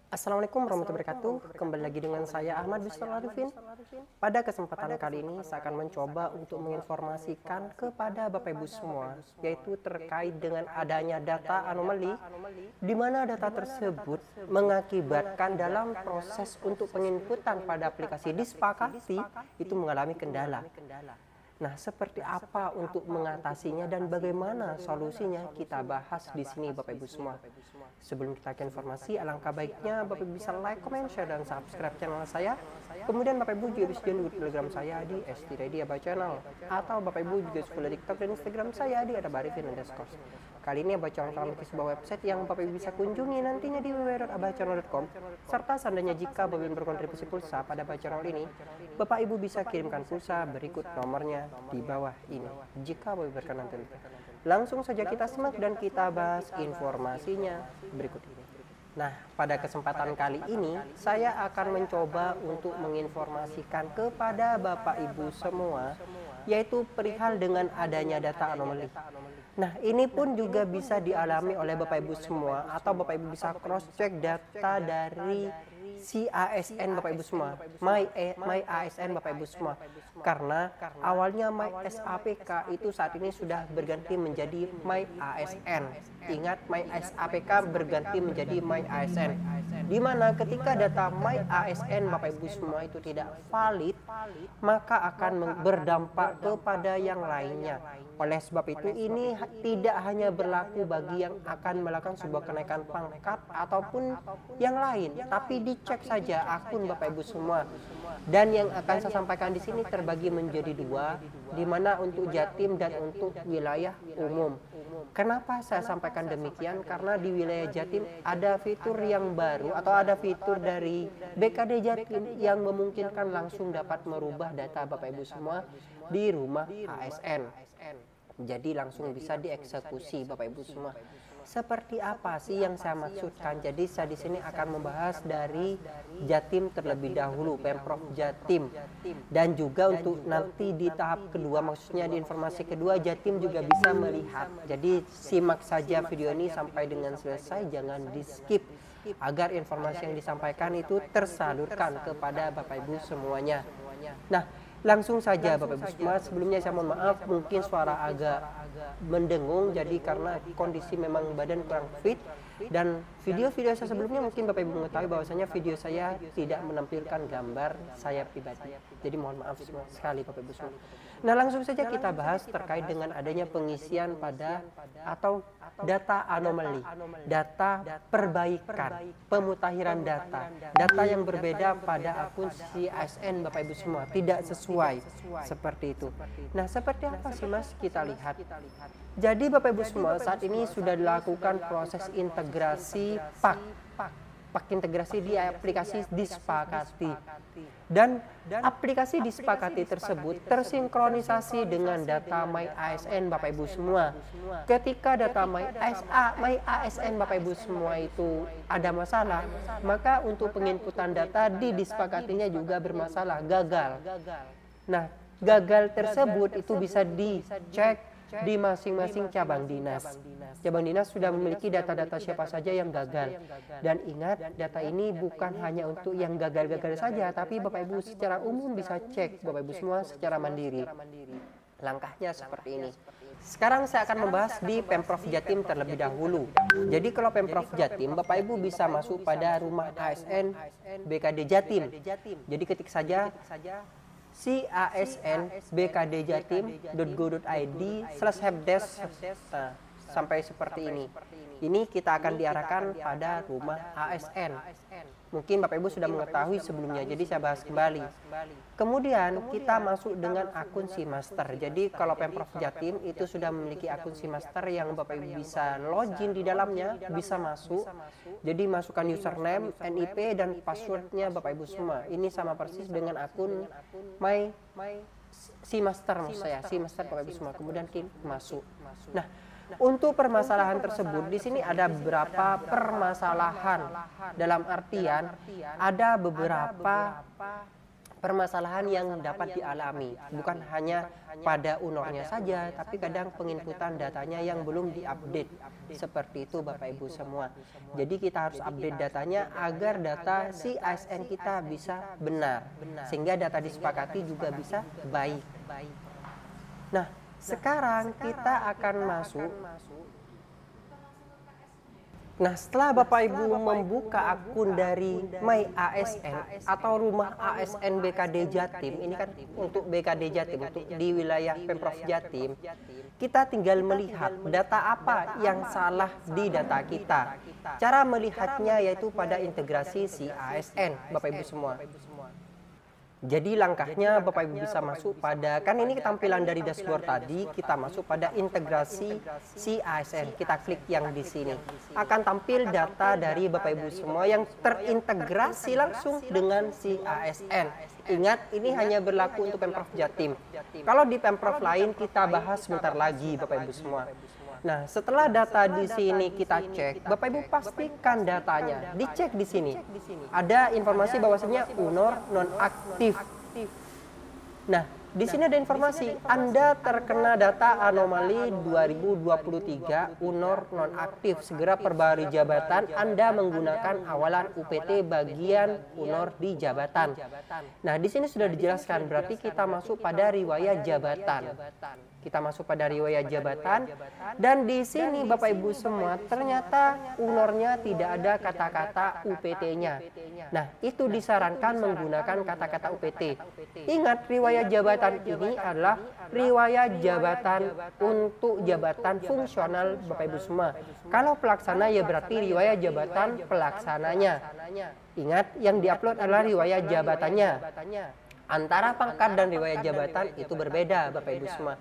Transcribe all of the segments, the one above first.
Assalamualaikum warahmatullahi wabarakatuh. Kembali lagi dengan saya Ahmad Bismillah Arifin. Pada kesempatan kali ini saya akan mencoba untuk menginformasikan kepada Bapak Ibu semua, yaitu terkait dengan adanya data anomali, di mana data tersebut mengakibatkan dalam proses untuk penginputan pada aplikasi disepakati itu mengalami kendala. Nah, seperti apa untuk mengatasinya dan bagaimana solusinya kita bahas di sini Bapak Ibu semua. Sebelum kita ke informasi, alangkah baiknya Bapak Ibu bisa like, comment, share, dan subscribe channel saya. Kemudian Bapak Ibu juga bisa join di Telegram saya di @stredia channel, atau Bapak Ibu juga bisa follow TikTok dan Instagram saya di @abarifin_. Kali ini Abah Channel akan memiliki sebuah website yang Bapak Ibu bisa kunjungi nantinya di www.abahchannel.com. Serta seandainya jika Bapak Ibu berkontribusi pulsa pada Abah Channel ini, Bapak Ibu bisa kirimkan pulsa berikut nomornya di bawah ini. Jika Bapak Ibu berkenan tentu. Langsung saja kita simak dan kita bahas informasinya berikut ini. Nah, pada kesempatan kali ini saya akan mencoba untuk menginformasikan kepada Bapak Ibu semua, yaitu perihal dengan adanya data anomali. Nah, ini pun juga bisa dialami oleh Bapak Ibu semua, atau Bapak Ibu bisa cross check data dari si ASN Bapak Ibu semua, My ASN Bapak Ibu semua. Karena awalnya My SAPK itu saat ini sudah berganti menjadi My ASN. Ingat, My SAPK berganti menjadi My ASN. Di mana ketika data My ASN Bapak Ibu semua itu tidak valid, maka akan berdampak kepada yang lainnya. Oleh sebab itu ini tidak hanya berlaku bagi yang akan melakukan sebuah kenaikan pangkat ataupun yang lain, tapi dicek saja akun Bapak Ibu semua. Dan yang akan saya sampaikan di sini terbagi menjadi dua, di mana untuk Jatim dan untuk wilayah umum. Kenapa saya sampaikan demikian? Karena di wilayah Jatim ada fitur yang baru atau ada fitur dari BKD Jatim yang memungkinkan langsung dapat merubah data Bapak Ibu semua di rumah ASN. Jadi langsung bisa dieksekusi Bapak Ibu semua. Seperti apa sih yang saya maksudkan? Jadi saya di sini akan membahas dari Jatim terlebih dahulu, Pemprov Jatim. Dan juga untuk nanti di tahap kedua, maksudnya di informasi kedua, Jatim juga bisa melihat. Jadi simak saja video ini sampai dengan selesai, jangan di skip, agar informasi yang disampaikan itu tersalurkan kepada Bapak Ibu semuanya. Nah, langsung saja Bapak Ibu semua, sebelumnya saya mohon maaf mungkin suara agak mendengung, jadi karena kondisi memang badan kurang fit. Dan video-video saya sebelumnya mungkin Bapak Ibu mengetahui bahwasanya video saya tidak menampilkan gambar saya pribadi. Jadi mohon maaf semua sekali Bapak Ibu semua. Nah, langsung saja kita bahas terkait dengan adanya pengisian pada atau data anomali, data perbaikan, pemutakhiran data yang berbeda pada akun si ASN Bapak Ibu semua, tidak sesuai seperti itu. Nah, seperti apa sih Mas? Kita lihat. Jadi Bapak Ibu semua, saat ini sudah dilakukan proses integrasi pak integrasi di aplikasi disepakati, dan aplikasi disepakati tersebut tersinkronisasi dengan data My ASN Bapak Ibu semua. Ketika data My ASN Bapak Ibu semua itu ada masalah, maka untuk penginputan data di disepakatinya juga bermasalah, gagal. Nah, gagal tersebut itu bisa dicek di masing-masing cabang dinas. Cabang dinas sudah memiliki data-data siapa saja yang gagal. Dan ingat, data ini bukan hanya untuk yang gagal-gagal saja, tapi Bapak Ibu secara umum bisa cek Bapak Ibu semua secara mandiri. Langkahnya seperti ini. Sekarang saya akan membahas di Pemprov Jatim terlebih dahulu. Jadi kalau Pemprov Jatim, Bapak Ibu bisa masuk pada rumah ASN BKD Jatim. Jadi ketik saja si ASN BKD Jatim.go.id/helpdesk sampai seperti ini. Ini kita akan diarahkan pada rumah ASN. Mungkin Bapak Ibu sudah mengetahui sebelumnya, jadi saya bahas kembali. Kemudian kita masuk dengan akun SIMaster. Jadi kalau Pemprov Jatim itu sudah memiliki akun SIMaster yang Bapak Ibu bisa login di dalamnya, bisa masuk. Jadi masukkan username, NIP, dan passwordnya Bapak Ibu semua. Ini sama persis dengan akun My SIMaster, maksud saya SIMaster Bapak Ibu semua. Kemudian klik masuk. Nah, untuk permasalahan tersebut di sini ada beberapa permasalahan, dalam artian ada beberapa permasalahan yang dapat dialami, bukan hanya pada UNOR-nya saja, tapi kadang penginputan datanya yang belum diupdate. Seperti itu Bapak Ibu semua. Jadi kita harus update datanya agar data si ASN kita bisa benar, sehingga data disepakati juga bisa baik. Nah, sekarang kita akan masuk. Nah, setelah Bapak Ibu membuka akun dari My ASN atau Rumah ASN BKD Jatim, ini kan untuk BKD Jatim, untuk di wilayah Pemprov Jatim, kita tinggal melihat data apa yang salah di data kita. Cara melihatnya yaitu pada integrasi si ASN, Bapak Ibu semua. Jadi langkahnya Bapak Ibu bisa masuk pada, kan ini tampilan dari dashboard tadi, kita masuk pada integrasi si ASN. Kita klik yang di sini. Akan tampil data dari Bapak Ibu semua yang terintegrasi langsung dengan si ASN. Ingat, ini hanya berlaku untuk Pemprov Jatim. Kalau di Pemprov lain kita bahas sebentar lagi Bapak Ibu semua. Nah, setelah data di sini kita cek, Bapak Ibu pastikan datanya. Dicek di sini. Ada informasi bahwasanya UNOR nonaktif. Nah, di sini ada informasi Anda terkena data anomali 2023 UNOR nonaktif. Segera perbarui jabatan Anda menggunakan awalan UPT bagian UNOR di jabatan. Nah, di sini sudah dijelaskan, berarti kita masuk pada riwayat jabatan. Kita masuk pada riwayat jabatan, dan di sini Bapak Ibu semua ternyata UNOR-nya tidak ada kata-kata UPT-nya. Nah, itu disarankan menggunakan kata-kata UPT. Ingat, riwayat jabatan ini adalah riwayat jabatan untuk jabatan fungsional Bapak Ibu semua. Kalau pelaksana ya berarti riwayat jabatan pelaksananya. Ingat, yang diupload adalah riwayat jabatannya. Antara pangkat dan riwayat jabatan itu berbeda Bapak Ibu semua.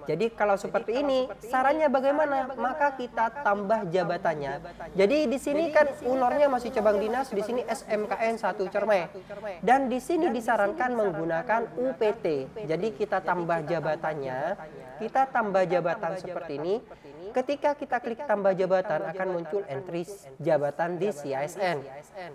Jadi kalau seperti ini, sarannya bagaimana? Maka kita tambah jabatannya. Jadi di sini kan UNOR-nya masih cabang dinas, di sini SMKN 1 Cermai. Dan di sini disarankan menggunakan UPT. Jadi kita tambah jabatannya, kita tambah jabatan seperti ini. Ketika kita klik tambah jabatan akan muncul entry jabatan di si ASN.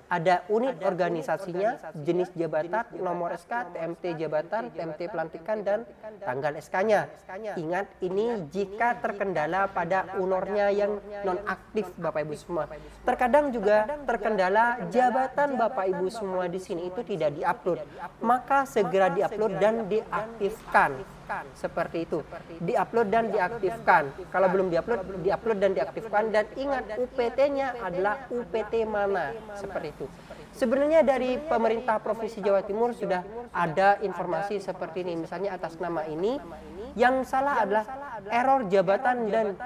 Ada unit organisasinya, jenis jabatan, nomor SK, TMT jabatan, TMT pelantikan, dan tanggal SK-nya. Ingat, ini jika terkendala pada UNOR-nya yang nonaktif Bapak Ibu semua. Terkadang juga terkendala jabatan Bapak Ibu semua di sini itu tidak diupload. Maka segera diupload dan diaktifkan. Seperti itu, diupload dan diaktifkan. Kalau belum diupload dan diaktifkan. Dan ingat, UPT-nya adalah UPT mana, seperti itu. Sebenarnya dari pemerintah Provinsi Jawa Timur sudah ada informasi seperti ini. Misalnya atas nama ini, yang salah adalah error jabatan dan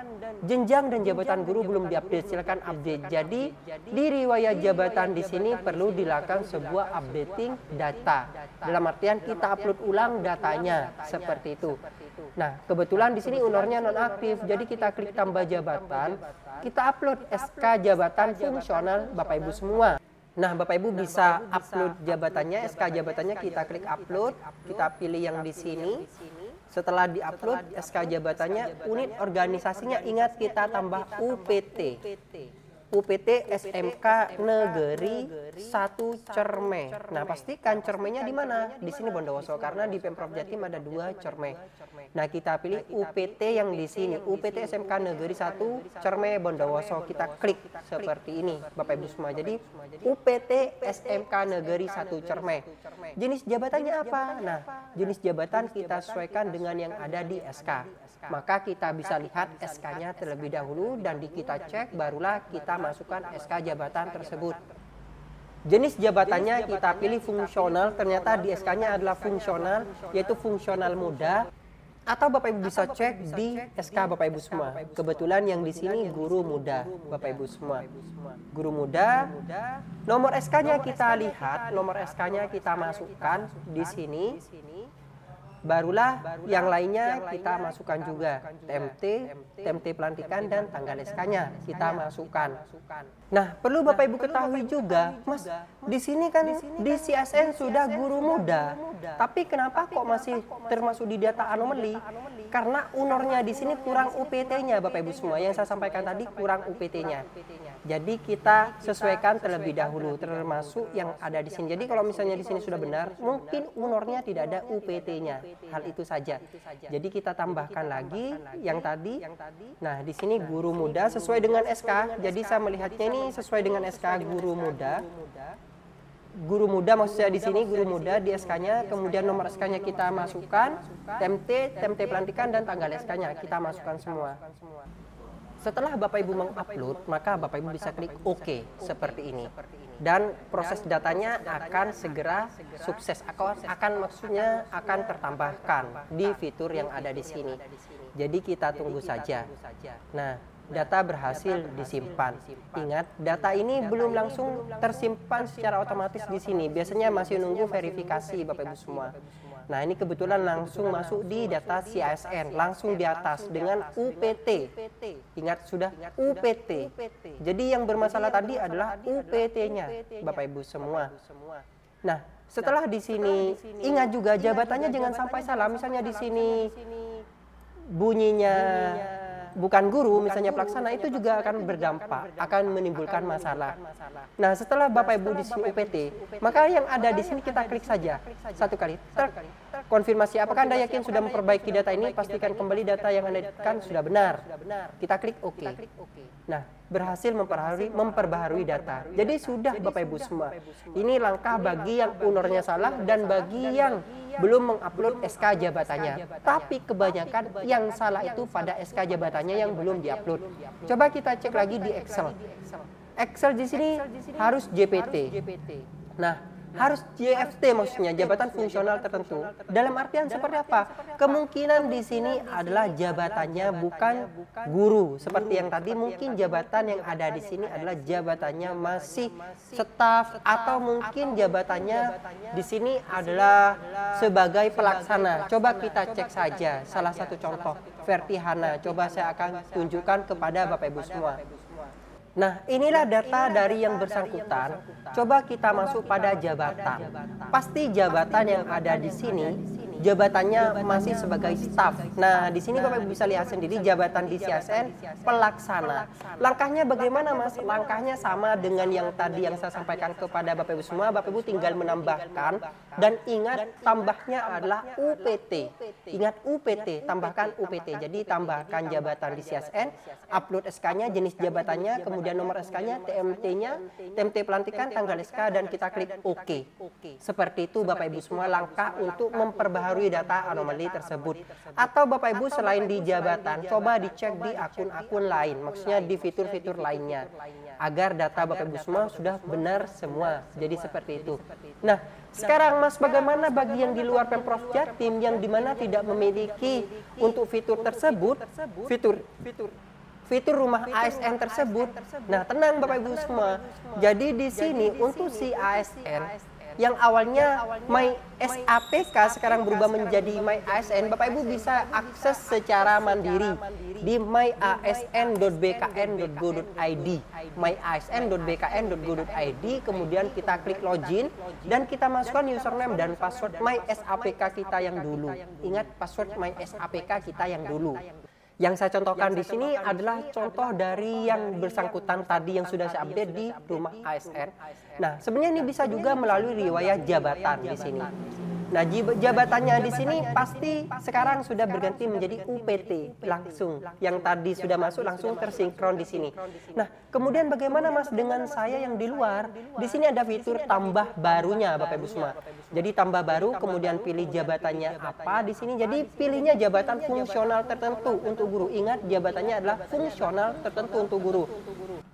jenjang dan jabatan guru belum diupdate. Silakan update. Jadi di riwayat jabatan di sini perlu dilakukan sebuah updating data. Dalam artian kita upload ulang datanya, seperti itu. Nah, kebetulan di sini UNOR-nya nonaktif. Jadi kita klik tambah jabatan, kita upload SK jabatan fungsional Bapak Ibu semua. Nah, Bapak Ibu bisa upload jabatannya, SK jabatannya, kita klik upload, kita pilih yang di sini. Setelah diupload SK jabatannya, unit organisasinya ingat kita tambah UPT. UPT SMK Negeri 1 Cermai. Nah, pastikan Cermainya di mana? Di sini Bondowoso, karena di Pemprov Jatim ada 2 Cermai. Nah, kita pilih UPT yang di sini, UPT SMK Negeri 1 Cermai Bondowoso. Kita klik seperti ini Bapak Ibu semua. Jadi UPT SMK Negeri 1 Cermai. Jenis jabatannya apa? Nah, jenis jabatan kita sesuaikan dengan yang ada di SK. Maka kita bisa lihat SK-nya terlebih dahulu dan kita cek, barulah kita masukkan SK jabatan tersebut. Jenis jabatannya kita pilih fungsional, ternyata di SK-nya adalah fungsional, yaitu fungsional muda. Atau Bapak Ibu bisa cek di SK Bapak Ibu semua. Kebetulan yang di sini guru muda Bapak Ibu semua. Guru muda. Nomor SK-nya kita lihat, nomor SK-nya kita masukkan di sini. Barulah yang lainnya kita masukkan juga, TMT pelantikan, dan tanggal SK-nya kita masukkan. Nah, perlu Bapak Ibu ketahui juga, Mas, di sini kan di si ASN sudah guru muda, tapi kenapa kok masih termasuk di data anomali? karena unornya di sini kurang UPT-nya Bapak Ibu semua. Yang saya sampaikan tadi kurang UPT-nya. Jadi kita sesuaikan terlebih dahulu termasuk yang ada di sini. Jadi kalau misalnya di sini sudah benar, mungkin unornya tidak ada UPT-nya. Hal itu saja. Jadi kita tambahkan lagi yang tadi. Nah, di sini guru muda sesuai dengan SK. Jadi saya melihatnya ini sesuai dengan SK guru muda. Guru muda maksudnya di sini guru muda di SK-nya, kemudian nomor SK-nya kita masukkan, TMT pelantikan dan tanggal SK-nya kita masukkan semua. Setelah Bapak Ibu mengupload, maka Bapak Ibu bisa klik OK seperti ini. Dan proses datanya akan segera sukses, maksudnya akan tertambahkan di fitur yang ada di sini. Jadi kita tunggu saja. Nah, data berhasil disimpan. Ingat, data ini belum langsung tersimpan secara otomatis di sini. Biasanya masih nunggu verifikasi Bapak Ibu semua. Nah, ini kebetulan langsung masuk di data CASN, langsung di atas dengan UPT. Ingat sudah UPT. Jadi yang bermasalah tadi adalah UPT-nya, Bapak Ibu semua. Nah, setelah di sini ingat juga jabatannya jangan sampai salah. Misalnya di sini bunyinya bukan guru, misalnya pelaksana, itu juga akan berdampak, akan menimbulkan masalah. Nah, setelah Bapak Ibu di sini UPT, maka yang ada di sini kita klik saja satu kali. Konfirmasi apakah Anda yakin sudah memperbaiki data ini, pastikan kembali data yang Anda editkan sudah benar. Kita klik OK. Nah, berhasil memperbaharui data. Jadi sudah Bapak Ibu semua. Ini langkah bagi yang unornya salah dan bagi yang belum mengupload SK jabatannya. Tapi kebanyakan yang salah itu pada SK jabatannya yang belum diupload. Coba kita cek lagi di Excel. Excel di sini harus JPT. Nah, harus JFT maksudnya jabatan fungsional tertentu. Dalam artian seperti apa? Kemungkinan di sini adalah jabatannya bukan guru. Seperti yang tadi mungkin jabatan yang ada di sini adalah jabatannya masih staf atau mungkin jabatannya di sini adalah sebagai pelaksana. Coba kita cek saja salah satu contoh Vertihana. Coba saya akan tunjukkan kepada Bapak Ibu semua. Nah, inilah data dari yang bersangkutan. Coba kita masuk pada jabatan. Pasti jabatan yang ada di sini, jabatannya masih sebagai staf. Nah, di sini Bapak Ibu bisa lihat sendiri jabatan di CASN pelaksana. Langkahnya bagaimana, Mas? Langkahnya sama dengan yang tadi yang saya sampaikan kepada Bapak Ibu semua. Bapak Ibu tinggal menambahkan dan ingat tambahnya adalah UPT. Ingat UPT, tambahkan UPT. Jadi tambahkan jabatan di CASN, upload SK-nya, jenis jabatannya, kemudian nomor SK-nya, TMT-nya, TMT pelantikan, tanggal SK, dan kita klik OK. Seperti itu Bapak Ibu semua langkah untuk memperbaharui data anomali tersebut. Atau Bapak Ibu selain di jabatan, coba dicek di akun-akun lain, maksudnya di fitur-fitur lainnya. Agar data Bapak Ibu semua sudah benar semua. Jadi seperti itu. Nah, sekarang Mas, bagaimana bagi yang di luar Pemprov Jatim yang dimana tidak memiliki untuk fitur tersebut, fitur rumah ASN tersebut? Nah, tenang Bapak Ibu semua. Jadi di sini untuk si ASN yang awalnya My SAPK sekarang berubah menjadi My ASN, Bapak Ibu bisa akses secara mandiri di myasn.bkn.go.id, myasn.bkn.go.id, kemudian kita klik login dan kita masukkan username dan password My SAPK kita yang dulu. Ingat password My SAPK kita yang dulu. Yang saya contohkan di sini adalah contoh dari yang bersangkutan tadi yang sudah saya update di rumah ASN. Nah, sebenarnya ini bisa juga melalui riwayat jabatan di sini. Nah, jabatannya di sini pasti sekarang sudah berganti menjadi UPT langsung. Yang tadi sudah masuk langsung tersinkron di sini. Nah, kemudian bagaimana Mas dengan saya yang di luar? Di sini ada fitur tambah barunya Bapak Ibu semua. Jadi tambah baru, kemudian pilih jabatannya apa di sini. Jadi pilihnya jabatan fungsional tertentu untuk guru. Ingat, jabatannya adalah fungsional tertentu untuk guru.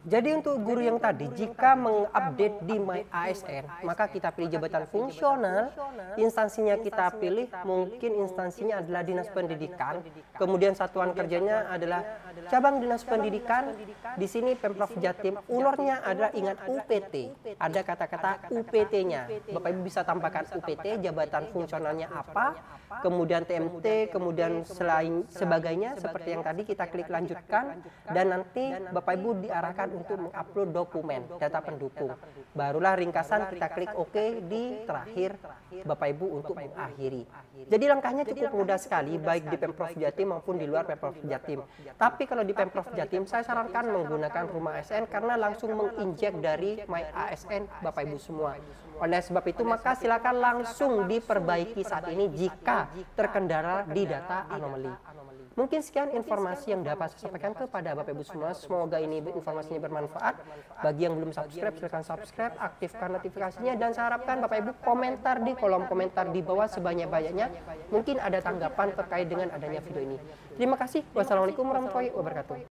Jadi untuk guru yang tadi, jika mengupdate di My ASN, maka kita pilih jabatan fungsional, instansinya kita pilih, mungkin instansinya adalah Dinas Pendidikan, kemudian satuan kerjanya adalah cabang Dinas Pendidikan, di sini Pemprov Jatim, unornya adalah ingat UPT, ada kata-kata UPT-nya, Bapak Ibu bisa tambahkan UPT, jabatan fungsionalnya apa, kemudian TMT, kemudian selain sebagainya, seperti yang tadi kita klik lanjutkan, dan nanti Bapak Ibu diarahkan untuk mengupload dokumen data pendukung. Barulah ringkasan kita klik OK di terakhir Bapak Ibu untuk mengakhiri. Jadi langkahnya cukup mudah sekali baik di Pemprov Jatim maupun di luar Pemprov Jatim. Tapi kalau di Pemprov Jatim saya sarankan menggunakan Rumah ASN karena langsung menginjek dari My ASN Bapak Ibu semua. Oleh sebab itu maka silakan langsung diperbaiki saat ini jika terkendala di data anomali. Mungkin sekian informasi yang dapat saya sampaikan kepada Bapak Ibu semua. Semoga ini informasinya bermanfaat. Bagi yang belum subscribe, silakan subscribe, aktifkan notifikasinya, dan saya harapkan Bapak Ibu komentar di kolom komentar di bawah sebanyak-banyaknya. Mungkin ada tanggapan terkait dengan adanya video ini. Terima kasih. Wassalamualaikum warahmatullahi wabarakatuh.